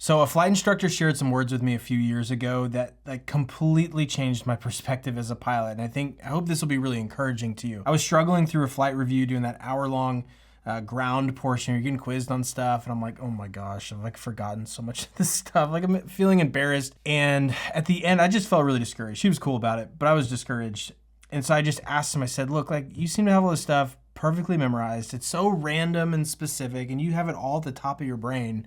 So a flight instructor shared some words with me a few years ago that like completely changed my perspective as a pilot. And I hope this will be really encouraging to you. I was struggling through a flight review doing that hour-long ground portion. You're getting quizzed on stuff. And I'm like, oh my gosh, I've like forgotten so much of this stuff. Like I'm feeling embarrassed. And at the end, I just felt really discouraged. She was cool about it, but I was discouraged. And so I just asked him, I said, look, like you seem to have all this stuff perfectly memorized. It's so random and specific and you have it all at the top of your brain.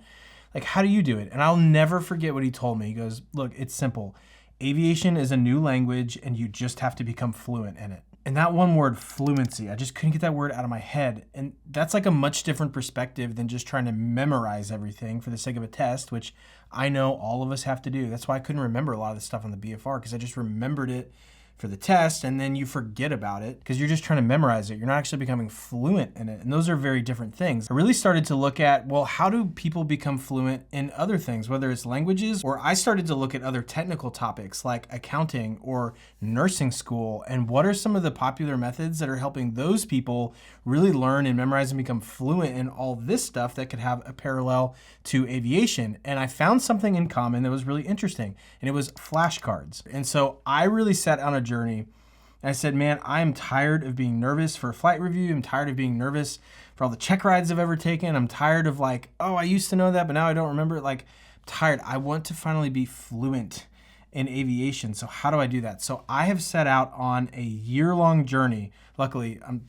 Like, how do you do it? And I'll never forget what he told me. He goes, look, it's simple. Aviation is a new language and you just have to become fluent in it. And that one word, fluency, I just couldn't get that word out of my head. And that's like a much different perspective than just trying to memorize everything for the sake of a test, which I know all of us have to do. That's why I couldn't remember a lot of the stuff on the BFR because I just remembered it for the test and then you forget about it because you're just trying to memorize it. You're not actually becoming fluent in it. And those are very different things. I really started to look at, well, how do people become fluent in other things, whether it's languages, or I started to look at other technical topics like accounting or nursing school. And what are some of the popular methods that are helping those people really learn and memorize and become fluent in all this stuff that could have a parallel to aviation? And I found something in common that was really interesting, and it was flashcards. And so I really set on a journey. And I said, man, I'm tired of being nervous for a flight review. I'm tired of being nervous for all the check rides I've ever taken. I'm tired of like, oh, I used to know that, but now I don't remember it. Like, I'm tired. I want to finally be fluent in aviation. So how do I do that? So I have set out on a year-long journey. Luckily, I'm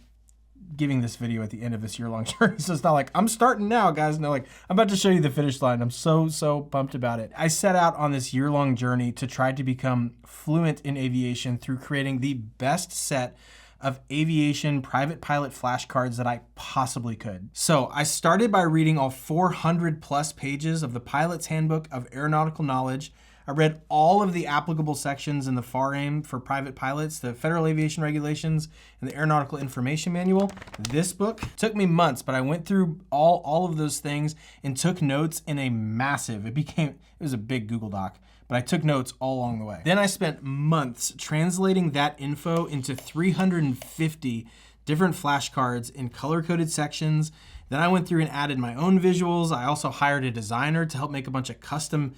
giving this video at the end of this year-long journey. So it's not like, I'm starting now, guys. No, like, I'm about to show you the finish line. I'm so pumped about it. I set out on this year-long journey to try to become fluent in aviation through creating the best set of aviation private pilot flashcards that I possibly could. So I started by reading all 400 plus pages of the Pilot's Handbook of Aeronautical Knowledge. I read all of the applicable sections in the FAR-AIM for private pilots, the Federal Aviation Regulations, and the Aeronautical Information Manual. This book took me months, but I went through all of those things and took notes in a massive, it was a big Google Doc, but I took notes all along the way. Then I spent months translating that info into 350 different flashcards in color-coded sections. Then I went through and added my own visuals. I also hired a designer to help make a bunch of custom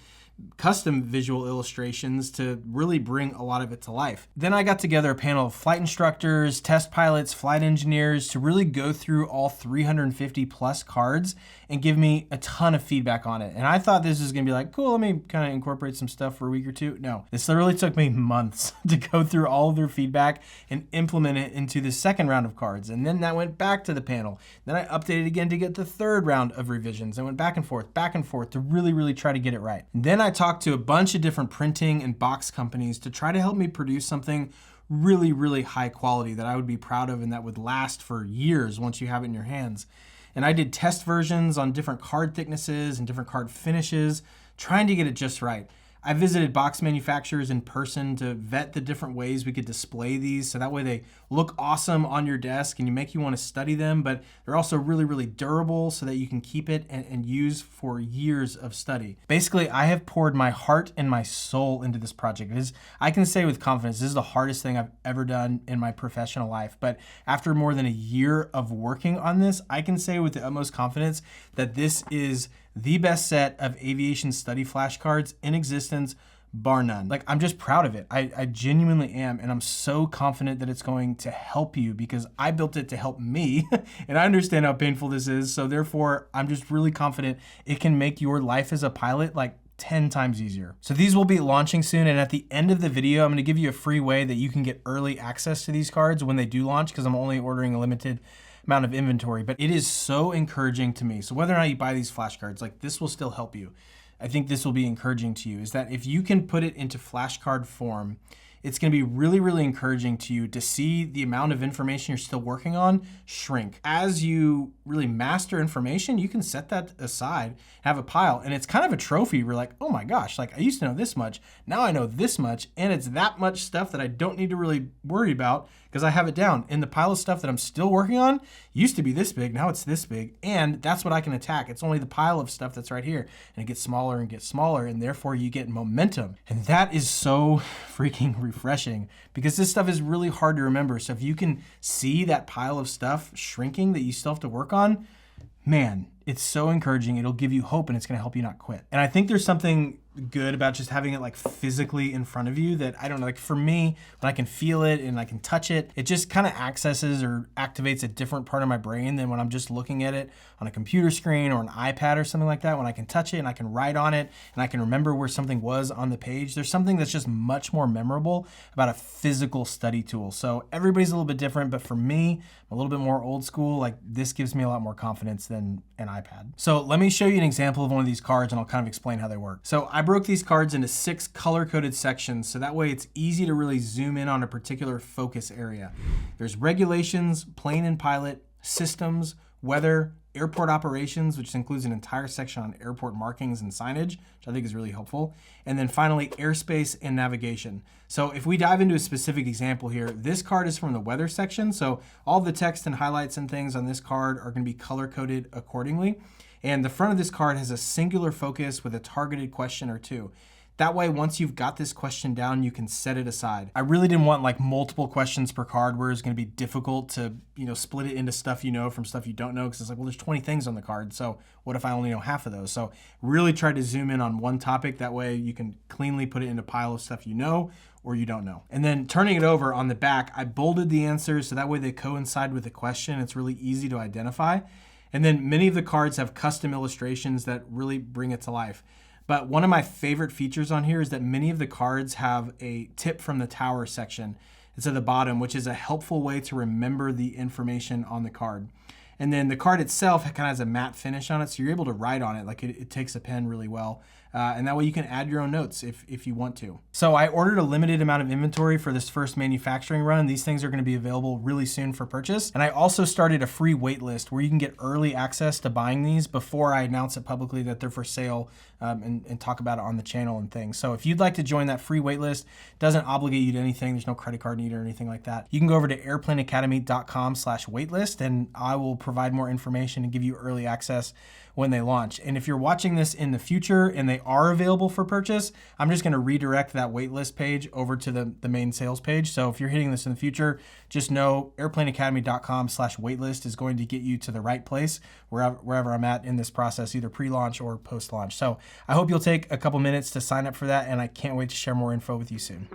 visual illustrations to really bring a lot of it to life. Then I got together a panel of flight instructors, test pilots, flight engineers to really go through all 350 plus cards and give me a ton of feedback on it. And I thought this was gonna be like, cool, let me kind of incorporate some stuff for a week or two. No, this literally took me months to go through all of their feedback and implement it into the second round of cards. And then that went back to the panel. Then I updated again to get the third round of revisions. I went back and forth to really try to get it right. And then I talked to a bunch of different printing and box companies to try to help me produce something really high quality that I would be proud of and that would last for years once you have it in your hands. And I did test versions on different card thicknesses and different card finishes, trying to get it just right. I visited box manufacturers in person to vet the different ways we could display these so that way they look awesome on your desk and make you want to study them, but they're also really durable so that you can keep it and use for years of study. Basically, I have poured my heart and my soul into this project. I can say with confidence, this is the hardest thing I've ever done in my professional life, but after more than a year of working on this, I can say with the utmost confidence that this is the best set of aviation study flashcards in existence, bar none. Like, I'm just proud of it. I genuinely am, and I'm so confident that it's going to help you because I built it to help me, and I understand how painful this is, so therefore, I'm just really confident it can make your life as a pilot like 10 times easier. So these will be launching soon, and at the end of the video, I'm gonna give you a free way that you can get early access to these cards when they do launch because I'm only ordering a limited amount of inventory, but it is so encouraging to me. So whether or not you buy these flashcards, like this will still help you. I think this will be encouraging to you is that if you can put it into flashcard form, it's gonna be really encouraging to you to see the amount of information you're still working on shrink. As you really master information, you can set that aside, have a pile, and it's kind of a trophy. We're like, oh my gosh, like I used to know this much, now I know this much, and it's that much stuff that I don't need to really worry about because I have it down. And the pile of stuff that I'm still working on used to be this big, now it's this big, and that's what I can attack. It's only the pile of stuff that's right here, and it gets smaller and gets smaller, and therefore you get momentum. And that is so freaking refreshing because this stuff is really hard to remember. So if you can see that pile of stuff shrinking that you still have to work on, man, it's so encouraging. It'll give you hope and it's going to help you not quit. And I think there's something good about just having it like physically in front of you that, I don't know, like for me, when I can feel it and I can touch it, it just kind of accesses or activates a different part of my brain than when I'm just looking at it on a computer screen or an iPad or something like that. When I can touch it and I can write on it and I can remember where something was on the page, there's something that's just much more memorable about a physical study tool. So everybody's a little bit different, but for me, I'm a little bit more old school. Like this gives me a lot more confidence than an iPad. So let me show you an example of one of these cards and I'll kind of explain how they work. So I broke these cards into 6 color-coded sections, so that way it's easy to really zoom in on a particular focus area. There's regulations, plane and pilot, systems, weather, airport operations, which includes an entire section on airport markings and signage, which I think is really helpful. And then finally, airspace and navigation. So if we dive into a specific example here, this card is from the weather section. So all the text and highlights and things on this card are going to be color-coded accordingly. And the front of this card has a singular focus with a targeted question or two. That way, once you've got this question down, you can set it aside. I really didn't want like multiple questions per card where it's going to be difficult to, split it into stuff you know from stuff you don't know, because it's like, well, there's 20 things on the card. So what if I only know half of those? So really tried to zoom in on one topic. That way you can cleanly put it in a pile of stuff you know or you don't know. And then turning it over on the back, I bolded the answers so that way they coincide with the question. It's really easy to identify. And then many of the cards have custom illustrations that really bring it to life. But one of my favorite features on here is that many of the cards have a tip from the tower section. It's at the bottom, which is a helpful way to remember the information on the card. And then the card itself kind of has a matte finish on it, so you're able to write on it. Like it takes a pen really well. And that way you can add your own notes if you want to. So I ordered a limited amount of inventory for this first manufacturing run. These things are going to be available really soon for purchase. And I also started a free wait list where you can get early access to buying these before I announce it publicly that they're for sale and talk about it on the channel and things. So if you'd like to join that free wait list, it doesn't obligate you to anything. There's no credit card needed or anything like that. You can go over to airplaneacademy.com/waitlist and I will provide more information and give you early access when they launch. And if you're watching this in the future and they are available for purchase, I'm just going to redirect that waitlist page over to the main sales page. So if you're hitting this in the future, just know airplaneacademy.com/waitlist is going to get you to the right place wherever I'm at in this process, either pre-launch or post-launch. So I hope you'll take a couple minutes to sign up for that, and I can't wait to share more info with you soon.